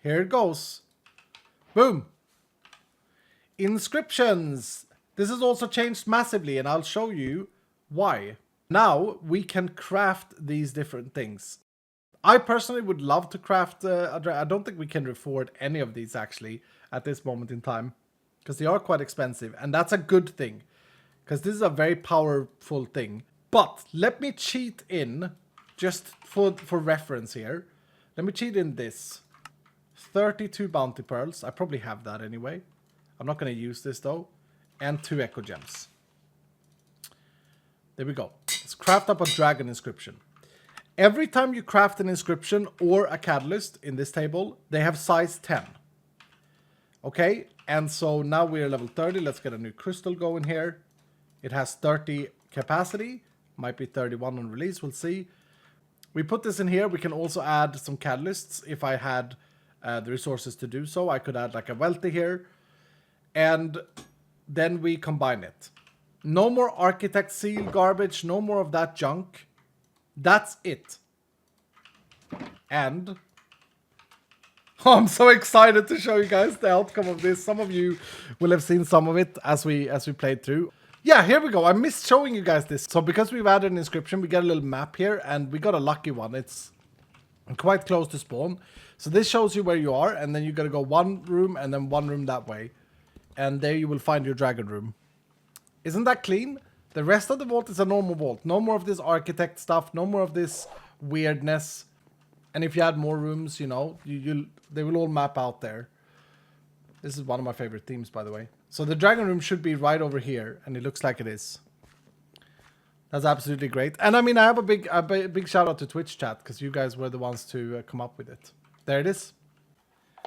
Here it goes. Boom. Inscriptions. This has also changed massively, and I'll show you why. Now we can craft these different things. I personally would love to craft I don't think we can afford any of these actually at this moment in time, because they are quite expensive, and that's a good thing, because this is a very powerful thing. But let me cheat in, just for reference here, let me cheat in this. 32 bounty pearls. I probably have that anyway. I'm not going to use this though. And 2 echo gems. There we go. Let's craft up a dragon inscription. Every time you craft an inscription or a catalyst in this table, they have size 10. Okay, and so now we're level 30. Let's get a new crystal going here. It has 30 capacity. Might be 31 on release, we'll see. We put this in here. We can also add some catalysts if I had the resources to do so. I could add like a wealthy here. And then we combine it. No more architect seal garbage. No more of that junk. That's it. And oh, I'm so excited to show you guys the outcome of this. Some of you will have seen some of it as we played through. Yeah, here we go. I missed showing you guys this. So because we've added an inscription, we get a little map here, and we got a lucky one. It's quite close to spawn. So this shows you where you are, and then you got to go one room and then one room that way. And there you will find your dragon room. Isn't that clean? The rest of the vault is a normal vault. No more of this architect stuff. No more of this weirdness. And if you add more rooms, you know, they will all map out there. This is one of my favorite themes, by the way. So the dragon room should be right over here, and it looks like it is. That's absolutely great. And I mean, I have a big shout out to Twitch chat, because you guys were the ones to come up with it. There it is.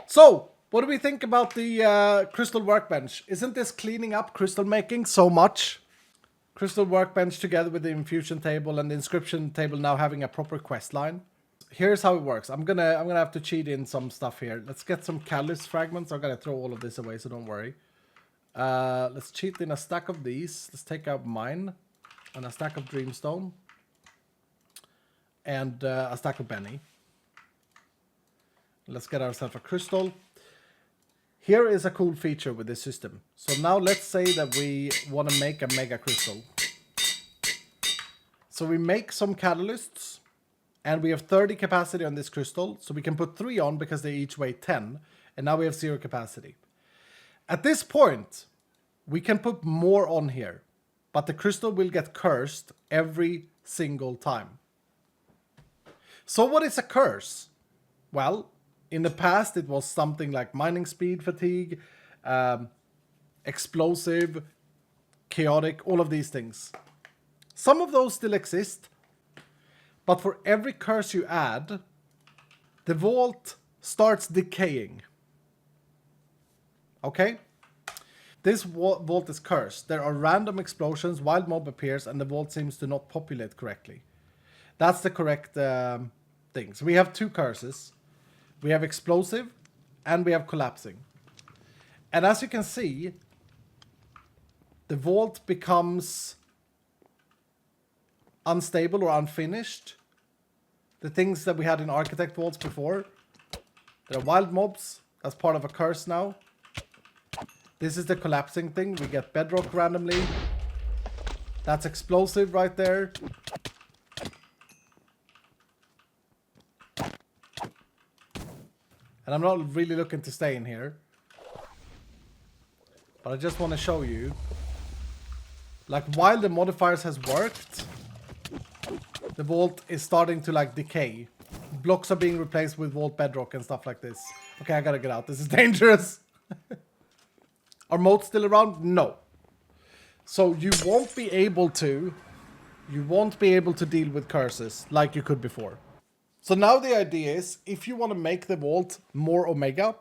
So, what do we think about the crystal workbench? Isn't this cleaning up crystal making so much? Crystal workbench together with the infusion table and the inscription table now having a proper quest line. Here's how it works. I'm gonna have to cheat in some stuff here. Let's get some catalyst fragments. I'm gonna throw all of this away, so don't worry. Let's cheat in a stack of these. Let's take out mine and a stack of dreamstone and a stack of Benny. Let's get ourselves a crystal. Here is a cool feature with this system. So now let's say that we want to make a mega crystal. So we make some catalysts, and we have 30 capacity on this crystal. So we can put 3 on because they each weigh 10. And now we have 0 capacity. At this point, we can put more on here. But the crystal will get cursed every single time. So what is a curse? Well, in the past, it was something like mining speed fatigue, explosive, chaotic, all of these things. Some of those still exist, but for every curse you add, the vault starts decaying. Okay? This vault is cursed. There are random explosions, wild mob appears, and the vault seems to not populate correctly. That's the correct thing. So we have 2 curses. We have explosive, and we have collapsing. And as you can see, the vault becomes unstable or unfinished. The things that we had in architect vaults before. There are wild mobs. That's part of a curse now. This is the collapsing thing. We get bedrock randomly. That's explosive right there. And I'm not really looking to stay in here. But I just want to show you. Like, while the modifiers has worked, the vault is starting to, like, decay. Blocks are being replaced with vault bedrock and stuff like this. Okay, I gotta get out. This is dangerous. Are moats still around? No. So you won't be able to deal with curses like you could before. So now the idea is, if you want to make the vault more Omega,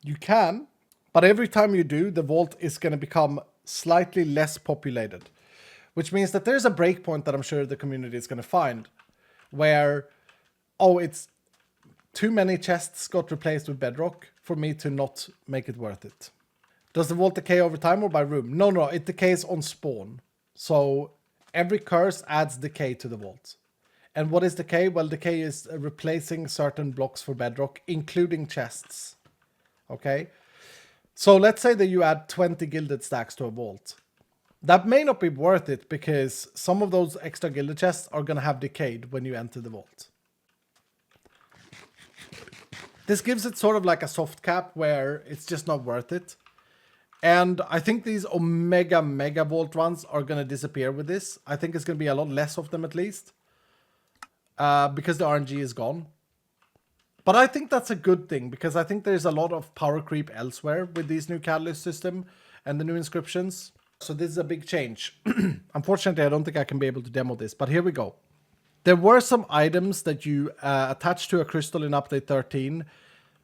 you can, but every time you do, the vault is going to become slightly less populated. Which means that there's a breakpoint that I'm sure the community is going to find, where, oh, it's too many chests got replaced with bedrock for me to not make it worth it. Does the vault decay over time or by room? No, it decays on spawn. So every curse adds decay to the vault. And what is decay? Well, decay is replacing certain blocks for bedrock, including chests. Okay? So let's say that you add 20 gilded stacks to a vault. That may not be worth it because some of those extra gilded chests are going to have decayed when you enter the vault. This gives it sort of like a soft cap where it's just not worth it. And I think these mega vault runs are going to disappear with this. I think it's going to be a lot less of them at least. Because the RNG is gone. But I think that's a good thing, because I think there's a lot of power creep elsewhere with these new catalyst system and the new inscriptions. So this is a big change. Unfortunately, I don't think I can be able to demo this, but here we go. There were some items that you attached to a crystal in update 13,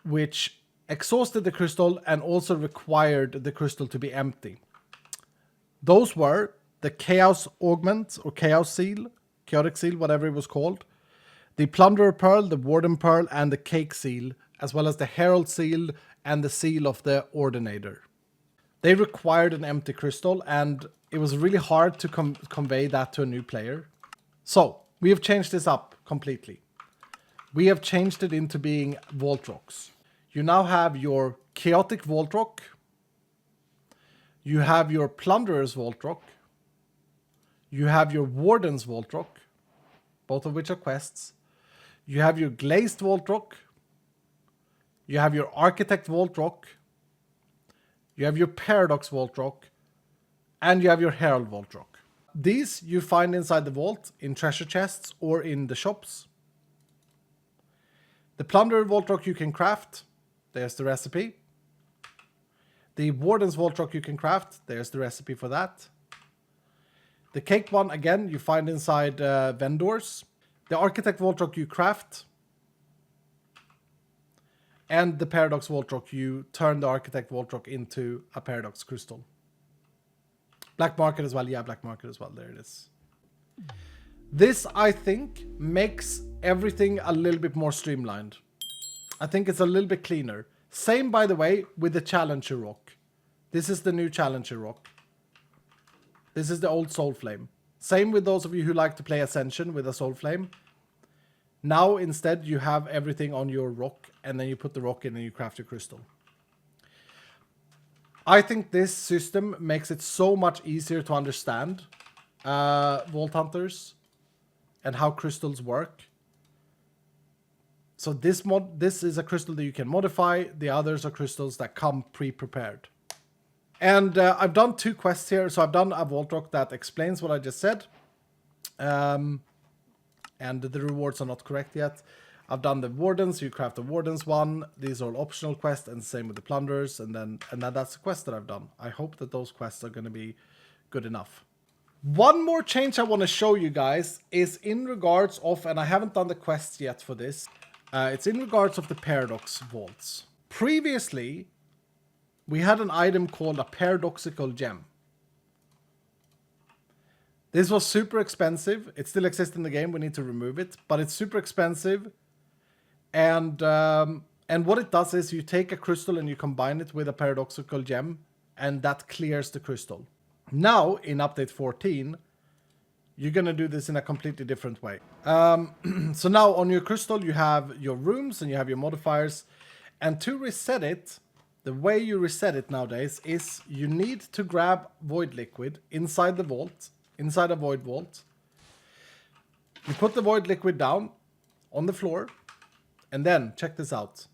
which exhausted the crystal and also required the crystal to be empty. Those were the Chaos Augment or Chaos Seal, Chaotic Seal, whatever it was called, the Plunderer Pearl, the Warden Pearl, and the Cake Seal, as well as the Herald Seal and the Seal of the Ordinator. They required an empty crystal, and it was really hard to convey that to a new player. So, we have changed this up completely. We have changed it into being Vault Rocks. You now have your Chaotic Vault Rock, you have your Plunderer's Vault Rock, you have your Warden's Vault Rock, both of which are quests. You have your Glazed Vault Rock, you have your Architect Vault Rock, you have your Paradox Vault Rock, and you have your Herald Vault Rock. These you find inside the vault, in treasure chests, or in the shops. The Plunderer Vault Rock you can craft. There's the recipe. The Warden's Vault Rock you can craft. There's the recipe for that. The Cake one, again, you find inside vendors. The Architect Vault Rock you craft. And the Paradox Vault Rock, you turn the Architect Vault Rock into a Paradox Crystal. Black Market as well. Yeah, Black Market as well. There it is. This, I think, makes everything a little bit more streamlined. I think it's a little bit cleaner. Same, by the way, with the Challenger Rock. This is the new Challenger Rock. This is the old Soul Flame. Same with those of you who like to play Ascension with a Soul Flame. Now, instead, you have everything on your rock, and then you put the rock in and you craft your crystal. I think this system makes it so much easier to understand Vault Hunters and how crystals work. So this is a crystal that you can modify. The others are crystals that come pre-prepared. And I've done 2 quests here. So I've done a Vault Rock that explains what I just said. And the rewards are not correct yet. I've done the Wardens. You craft the Wardens one. These are all optional quests, and same with the Plunderers. And that's the quest that I've done. I hope that those quests are going to be good enough. One more change I want to show you guys is in regards of, and I haven't done the quests yet for this. It's in regards of the Paradox Vaults. Previously, we had an item called a Paradoxical Gem. This was super expensive. It still exists in the game. We need to remove it, but it's super expensive. And what it does is you take a crystal and you combine it with a Paradoxical Gem, and that clears the crystal. Now, in update 14, you're going to do this in a completely different way. So now on your crystal, you have your rooms and you have your modifiers. And to reset it, the way you reset it nowadays is you need to grab Void Liquid inside the vault, inside a Void Vault. You put the Void Liquid down on the floor. And then, check this out.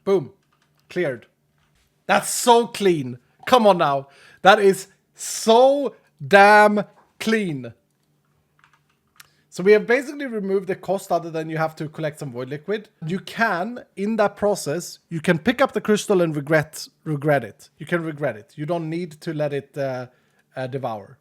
Boom. Cleared. That's so clean. Come on now. That is so damn clean. So we have basically removed the cost other than you have to collect some Void Liquid. You can, in that process, you can pick up the crystal and regret it. You can regret it. You don't need to let it devour.